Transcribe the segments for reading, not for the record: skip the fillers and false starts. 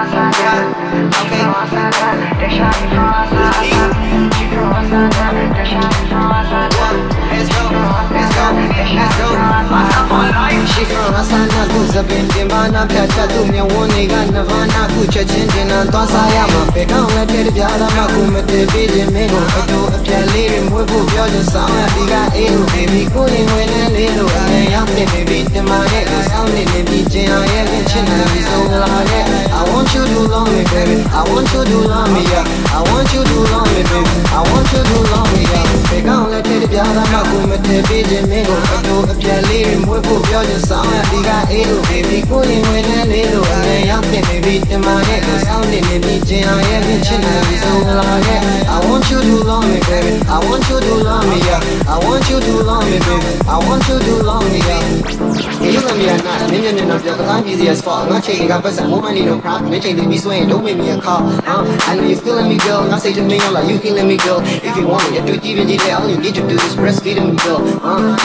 She from Asana, who's a been Dimana, Pata, Dumia, Woniga, Navana, Kucha, Chinjina, Tosayama, Pekala, Tediala, Makuma, the Vidi, Mego, Ato, Apia, Mubu, Yoja, Sama, Biga, Elu, baby, cooling when a little, and I think maybe the my head was sounding in the Jina, and China, so I want you to love me, baby. I want you to love me, yeah. I want you to love me, baby. I want you to love me, yeah. Pekala, Tediala, Makuma, the Vidi, Mego, Ato, Apia, Mubu, Yoja, Sama, Biga, Elu, baby, cooling when a little, and I think maybe the my head was sounding in the Jina, and China, so I want you to love me, baby. I want you to love me, yeah. I want you to love me, baby. I want you to love me, yeah. You love me or not, million of your I'm easy as fuck. Not checking out, but I'm money no problem. They take me swaying, don't make me a call. I know you're feeling me, girl. Not say to me, I'm like, you feeling me, girl. If you want me, I do even all you need to do is breastfeeding me, girl.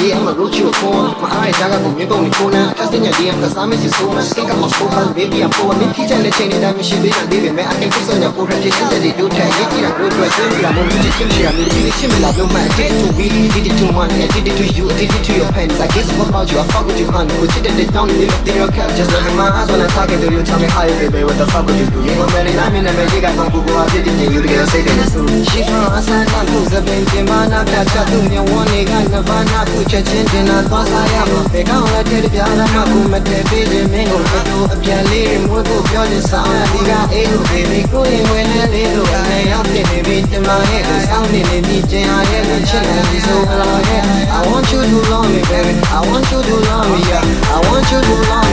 Yeah, I'ma root you a corner. My eyes, I got me going corner. Trusting your DM, cause I miss you so much. Think I'm a fool, baby, I'm poor. Me teach and the chain that I'm she be not leaving, man. I can kiss on your forehead, that they do try. You can't go to a thing, I'm moving to kimchi. I'm really chimney, like no man. Did it to me, did it to money, I did it to you, I did it to your pens. I guess what about you, I fuck with you, honey. Put you in the down, you look in your cap. Just look in my eyes when I'm talking to you. Tell me how you feel, baby, what the fuck would you do? You ain't ready, I'm in the bed, you got one Google, I did it, you to get a second. She from Asana, who's a baby, man, I've got to do one nigga, Navana, put your chin in a toss, I am a big on the Tediala, Makuma, the baby, Mingo, Ato, Apia, Mubu, Yoja, Sama, Biga, Elu, baby, cooling when a little, I am the baby, my head was sounding in the Jina, and China, so I want you to love me, baby. I want you to love me, yeah. I want you to love me.